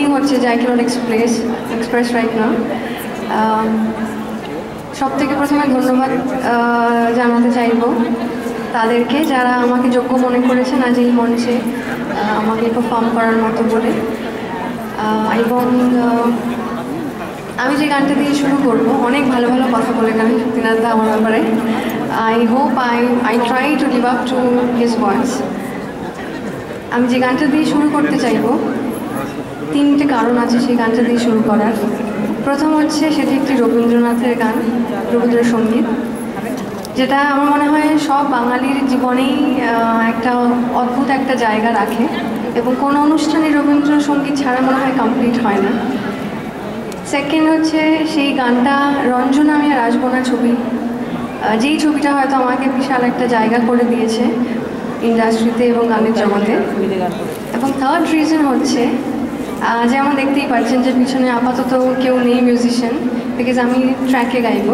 Feeling হচ্ছে যে I cannot express right now. সব থেকে প্রথমে ধন্যবাদ জানাতে চাইব তাদেরকে যারা আমাকে যোগ্য মনে করেছেন আজ এই মঞ্চে আমাকে পারফর্ম করার মতো বলে। এবং আমি যে গানটা দিয়ে শুরু করবো, অনেক ভালো ভালো কথা বলে গান সত্যিনাথ দা আমার ব্যাপারে। I hope I try to live up to his voice. আমি যে গানটা দিয়ে শুরু করতে চাইবো, তিনটে কারণ আছে সেই গানটা দিয়ে শুরু করার। প্রথম হচ্ছে সেটি একটি রবীন্দ্রনাথের গান, রবীন্দ্রসঙ্গীত, যেটা আমার মনে হয় সব বাঙালির জীবনেই একটা অদ্ভুত একটা জায়গা রাখে এবং কোনো অনুষ্ঠানে রবীন্দ্রসঙ্গীত ছাড়া মনে হয় কমপ্লিট হয় না। সেকেন্ড হচ্ছে সেই গানটা রঞ্জন আমি আর আসবো না ছবি, যেই ছবিটা হয়তো আমাকে বিশাল একটা জায়গা করে দিয়েছে ইন্ডাস্ট্রিতে এবং গানের জগতে। এবং থার্ড রিজন হচ্ছে যেমন দেখতেই পাচ্ছেন যে পিছনে আপাতত কেউ নেই মিউজিশিয়ান, বিকজ আমি ট্র্যাকে গাইব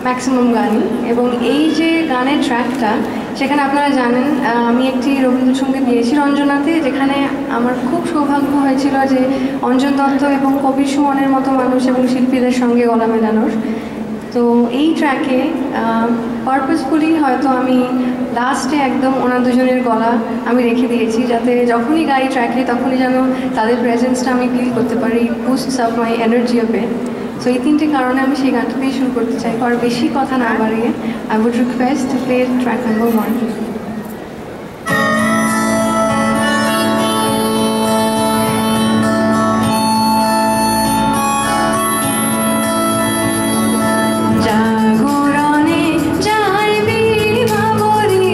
ম্যাক্সিমাম গানই। এবং এই যে গানের ট্র্যাকটা, সেখানে আপনারা জানেন আমি একটি রবীন্দ্রসঙ্গীত দিয়েছি রঞ্জনাতে, যেখানে আমার খুব সৌভাগ্য হয়েছিল যে অঞ্জন দত্ত এবং কবির সুমনের মতো মানুষ এবং শিল্পীদের সঙ্গে গলা মেলানোর। তো এই ট্র্যাকে পারপাসফুলি হয়তো আমি লাস্টে একদম ওনার দুজনের গলা আমি রেখে দিয়েছি, যাতে যখনই গাই ট্র্যাকে তখনই যেন তাদের প্রেজেন্সটা আমি ফিল করতে পারি, boosts up my energy of it. So এই তিনটে কারণে আমি সেই গানটা দিয়ে শুরু করতে চাই। আর বেশি কথা না বাড়িয়ে I would request to play track number 1। জাগরণে যাইবি বাবরে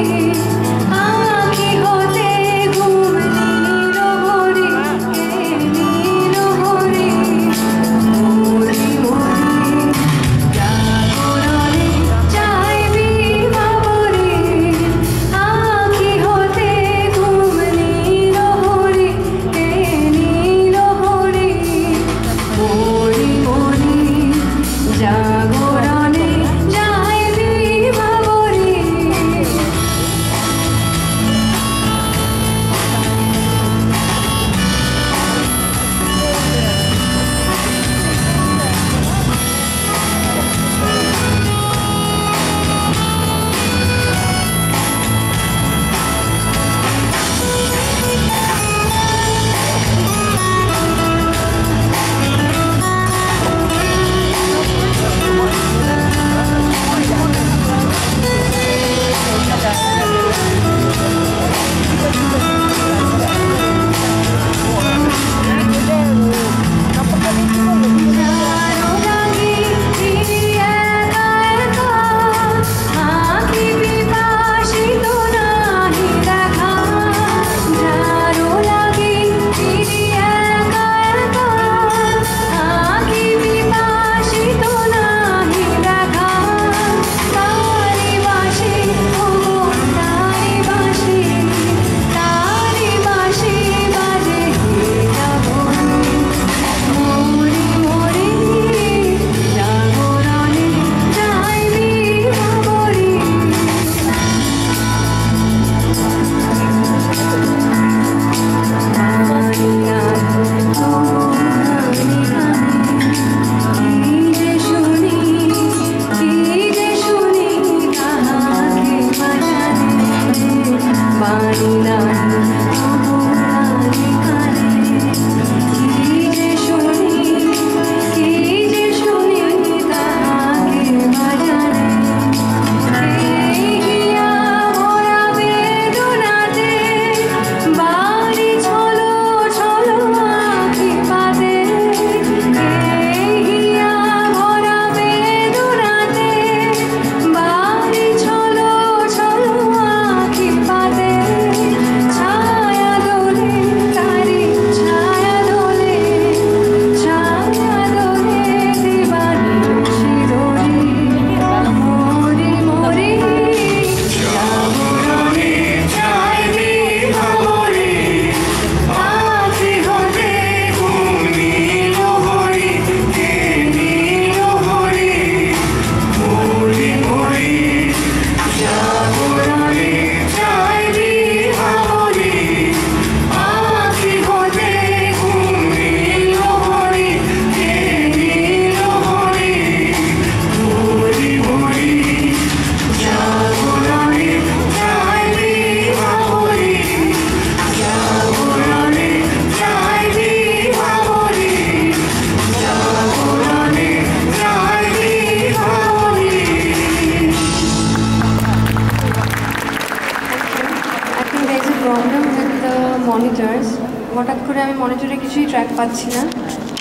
আমি মনিটরে কিছুই ট্র্যাক পাচ্ছি না।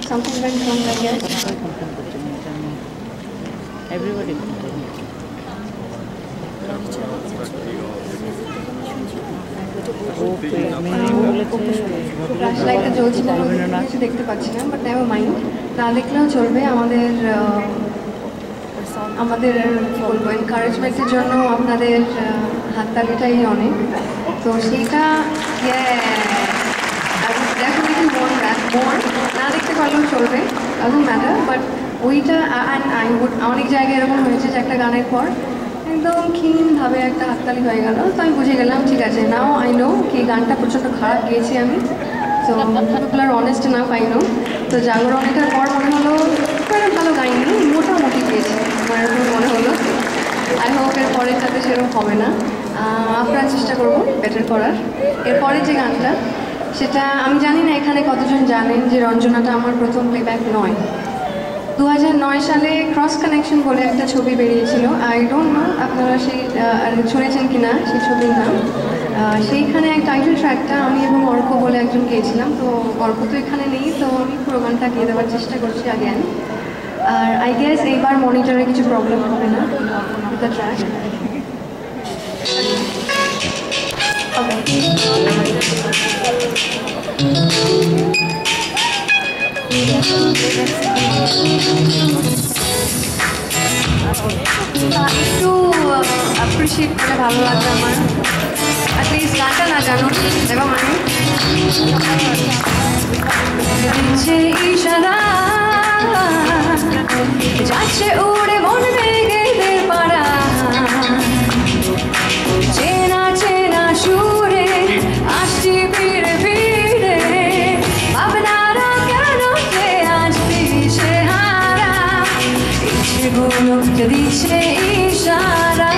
Something went wrong I guess. Everybody flash লাইটটা জ্বলছে না, কিছু দেখতে পাচ্ছি না, বাট নেভার মাইন্ড, না দেখলেও চলবে। আমাদের কী বলবো, এনকারেজমেন্টের জন্য আপনাদের হাততালিটাই অনেক। তো সেইটা ডেফিনেটলি মোর না দেখতে পারলেও চলবে, ডাজন্ট ম্যাটার, বাট ওইটা অনেক জায়গায় এরকম হয়েছে যে একটা গানের পর একদম ক্ষীণভাবে একটা হাততালি হয়ে গেল। তো আমি বুঝে গেলাম ঠিক আছে, নাও আই নো কি গানটা প্রচণ্ড খারাপ গেয়েছি আমি। তো people R honest now I know. তো জাগরণ এটার পর মনে হলো ভালো গাইনি, মোটামুটি গিয়েছে আমার এরকম মনে হলো। আই হোপ এর পরেরটাতে সেরকম হবে না, আপ্রাণ চেষ্টা করবো বেটার করার। এরপরে যে গানটা, সেটা আমি জানি না এখানে কতজন জানেন যে রঞ্জনাটা আমার প্রথম প্লেব্যাক নয়। 2009 সালে ক্রস কানেকশন বলে একটা ছবি বেরিয়েছিল, আই ডোন্ট নো আপনারা সেই শুনেছেন কি না সেই ছবির নাম। সেইখানে এক টাইটেল ট্র্যাকটা আমি এবং অর্ক বলে একজন গিয়েছিলাম। তো অর্ক তো এখানে নেই, তো আমি পুরো গানটা গিয়ে দেওয়ার চেষ্টা করছি আগেন। আর আই গেস এইবার মনিটরে কিছু প্রবলেম হবে না দ্য ট্র্যাক। একটু অ্যাপ্রিসিয়েট করে ভালো লাগবে আমার, অ্যাটলিস্ট গানটা না জানুন এবং আমি ইশারা যাচ্ছে উড়ে মন বেগে পাড়া, চেনা চেনা সুরে আসছি ফিরে ফিরে, ভাবনারা কেন যে আজ দিশে হারা, ইচ্ছেগুলো দিচ্ছে ইশারা।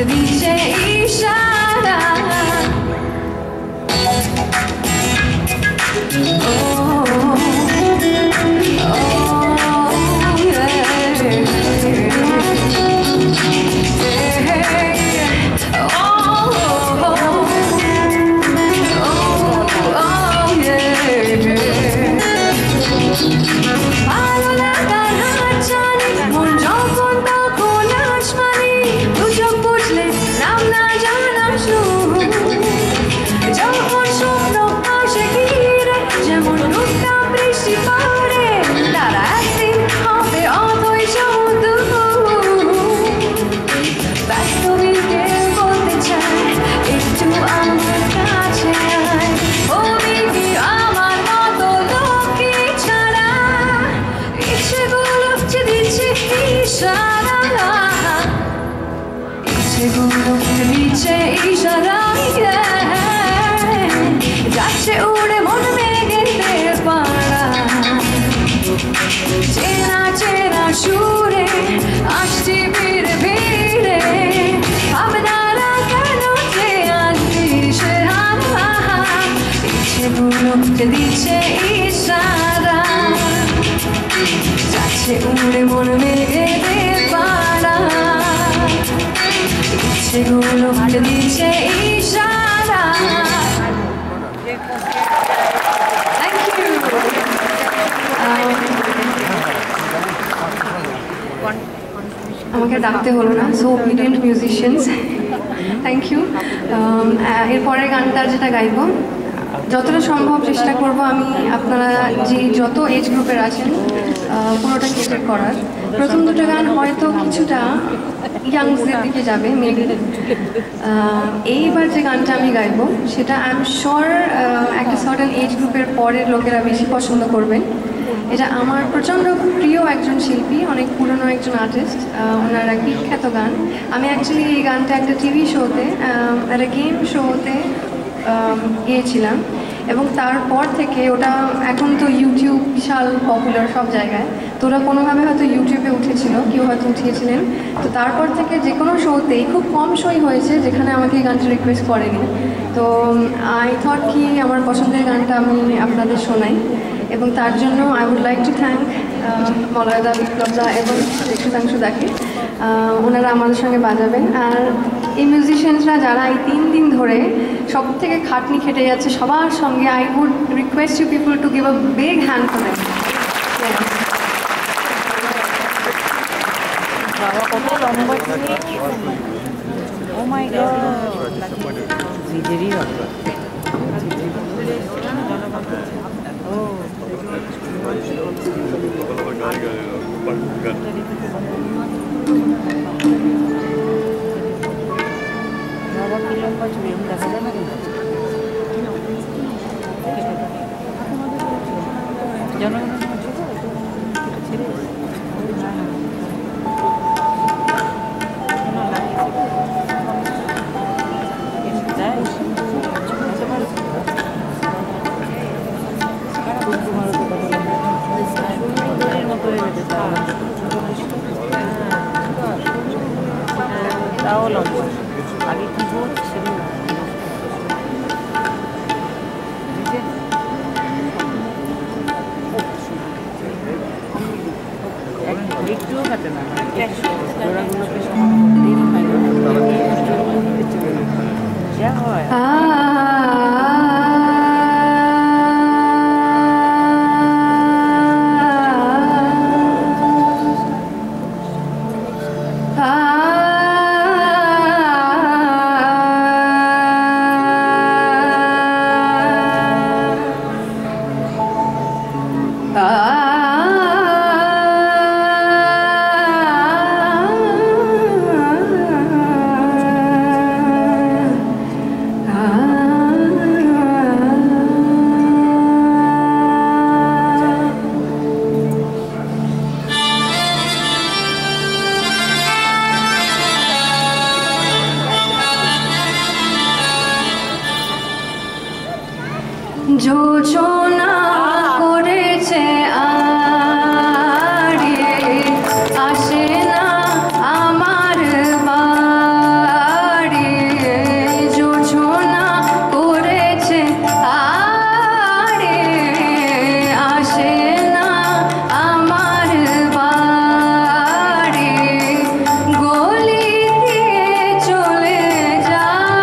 Dice Ishara. যাচ্ছে উড়ে মন বেগে পাড়া, চেনা চেনা সুরে আসছি ফিরে ফিরে, ভাবনারা কেন যে আজ দিশে হারা, ইচ্ছেগুলো দিচ্ছে ইশারা, যাচ্ছে উড়ে মন বেগে পাড়া, ইচ্ছেগুলো দিচ্ছে ইশারা। আমাকে ডাকতে হলো না, so obedient musicians. Thank you. এরপরের গানটা যেটা গাইবো, যতটা সম্ভব চেষ্টা করব আমি আপনারা যে যত এজ গ্রুপের আছেন পুরোটা ক্যাটার করার। প্রথম দুটো গান হয়তো কিছুটা ইয়াংসদের দিকে যাবে মেবি। এইবার যে গানটা আমি গাইবো সেটা আই এম শিওর একটা সার্টেন এজ গ্রুপের পরের লোকেরা বেশি পছন্দ করবেন। এটা আমার প্রচণ্ড প্রিয় একজন শিল্পী, অনেক পুরনো একজন আর্টিস্ট, ওনার এক বিখ্যাত গান। আমি অ্যাকচুয়ালি এই গানটা একটা টিভি শোতে, একটা গেম শোতে গিয়েছিলাম এবং তারপর থেকে ওটা এখন তো ইউটিউব বিশাল পপুলার সব জায়গায়, তো ওরা কোনোভাবে হয়তো ইউটিউবে উঠেছিল, কেউ হয়তো উঠিয়েছিলেন। তো তারপর থেকে যে কোনো শোতেই খুব কম শোই হয়েছে যেখানে আমাকে এই গানটা রিকোয়েস্ট করেনি। তো আই থট কি আমার পছন্দের গানটা আমি আপনাদের শোনাই, এবং তার জন্য I would like to thank মলয়দা, বিপ্লবদা এবং সুধাংশু দাকে। ওনারা আমাদের সঙ্গে বাজাবেন। আর এই মিউজিশিয়ানসরা যারা এই 3 দিন ধরে সব থেকে খাটনি খেটে যাচ্ছে সবার সঙ্গে, I would request you people to give a big hand for them. Oh my God! আগে কি হচ্ছে একটুও কাটে না, জোড়াগুলোকে যা হয় যোজনা করেছে আরে আসে না আমার বাড়ি, যোজনা করেছে আরে আসে না আমার বাড়ি, গলি দিয়ে চলে যায়,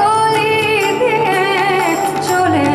গলি দিয়ে চলে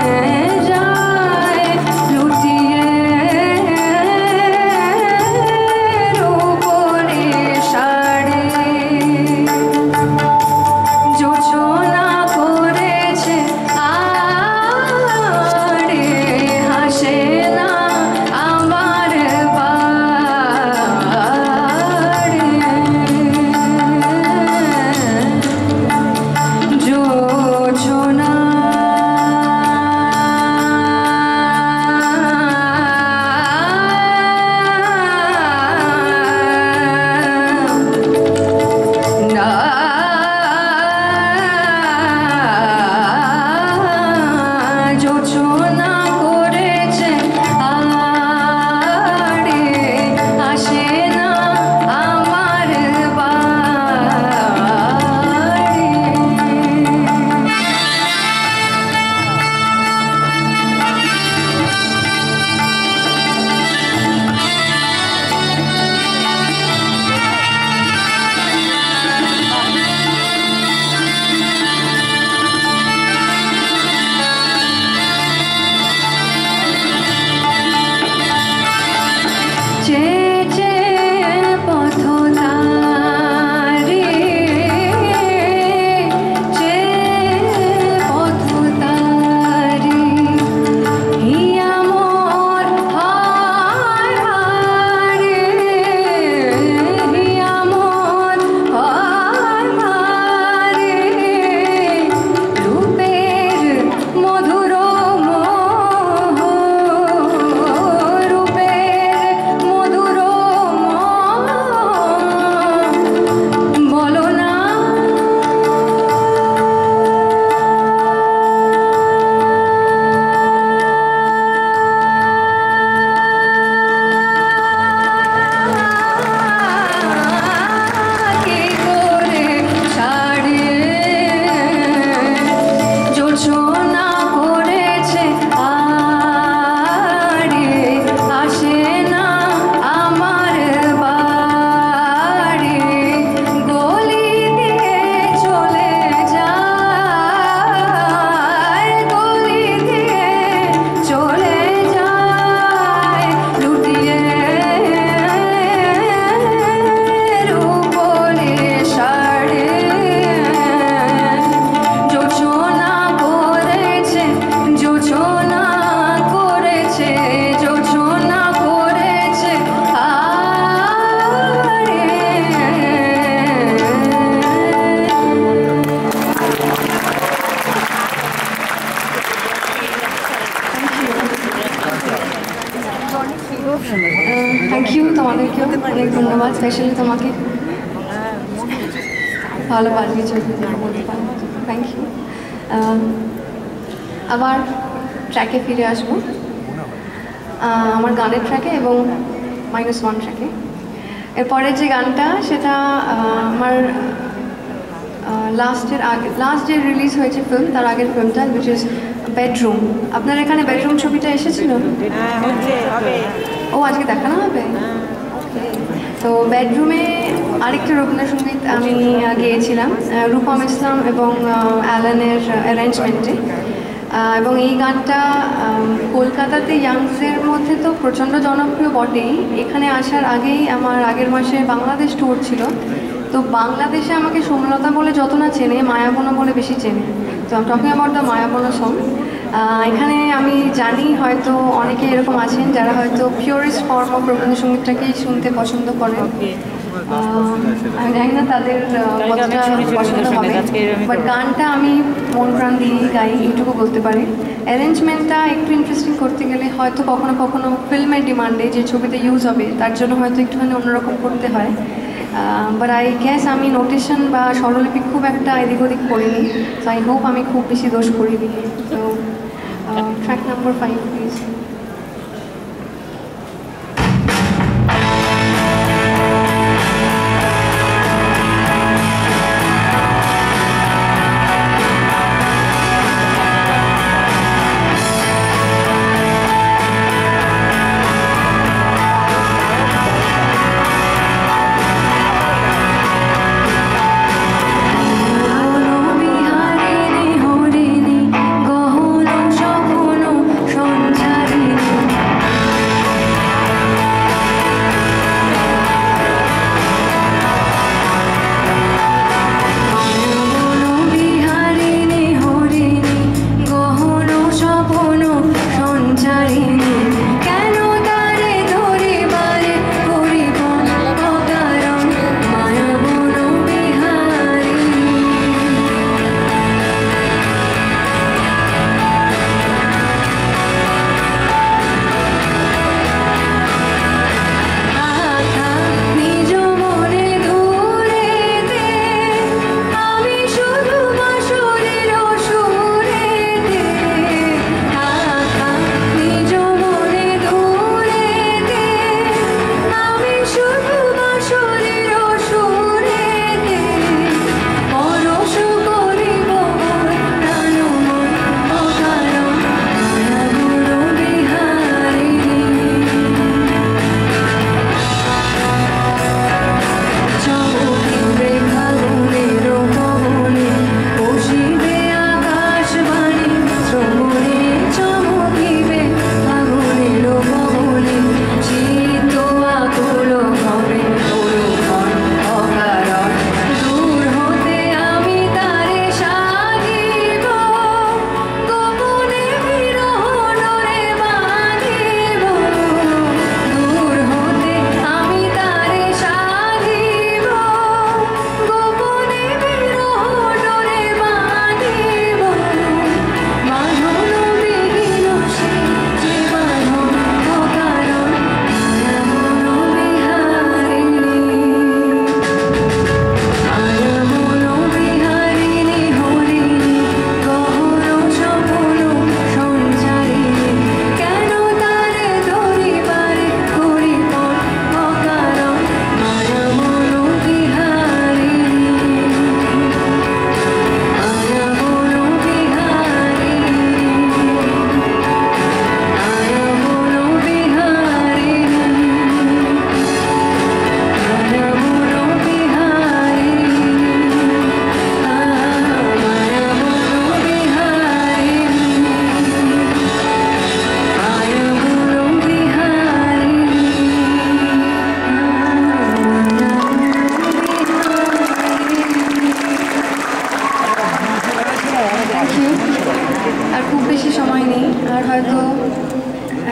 থ্যাংক ইউ তোমাদেরকেও অনেক ধন্যবাদ, স্পেশালি তোমাকে ভালো বাজিয়েছ বলতে পারো, থ্যাংক ইউ। আবার ট্র্যাকে ফিরে আসবো, আমার গানের ট্র্যাকে এবং -1 ট্র্যাকে। এরপরের যে গানটা সেটা আমার লাস্ট যে রিলিজ হয়েছে ফিল্ম, তার আগের ফিল্মটা, উইচ ইজ বেডরুম। আপনার এখানে বেডরুম ছবিটা এসেছিল? ও আজকে দেখানো হবে। তো বেডরুমে আরেকটা রবীন্দ্রসঙ্গীত আমি গেয়েছিলাম রূপম ইসলাম এবং অ্যালানের অ্যারেঞ্জমেন্টে। এবং এই গানটা কলকাতাতে ইয়াংসদের মধ্যে তো প্রচণ্ড জনপ্রিয় বটেই। এখানে আসার আগেই আমার আগের মাসে বাংলাদেশ ট্যুর ছিল, তো বাংলাদেশে আমাকে সোমলতা বলে যত না চেনে, মায়াবনা বলে বেশি চেনে। তো আমি টকিং অ্যাবাউট দ্য মায়াবনা সং। এখানে আমি জানি হয়তো অনেকে এরকম আছেন যারা হয়তো পিওরেস্ট ফর্ম অফ রবীন্দ্রসঙ্গীতটাকেই শুনতে পছন্দ করেন। আমি জানি না তাদের কতটা পছন্দ হবে, বাট গানটা আমি মন প্রাণ দিয়ে গাই, এইটুকু বলতে পারি। অ্যারেঞ্জমেন্টটা একটু ইন্টারেস্টিং করতে গেলে হয়তো কখনো কখনো ফিল্মের ডিমান্ডে যে ছবিতে ইউজ হবে তার জন্য হয়তো একটুখানি অন্যরকম করতে হয়। বাট আই গ্যাস আমি নোটেশন বা স্বরলিপি খুব একটা এদিক ওদিক করিনি, তো আই হোপ আমি খুব বেশি দোষ করিনি। তো ট্র্যাক নাম্বার 5 প্লিজ।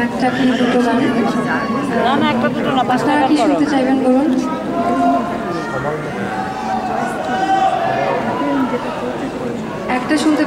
একটা কি দুটো গান? না না, একটা দুটো না, পাঁচটা আপনারা গান কি করো। শুনতে চাইবেন বলুন? একটা শুনতে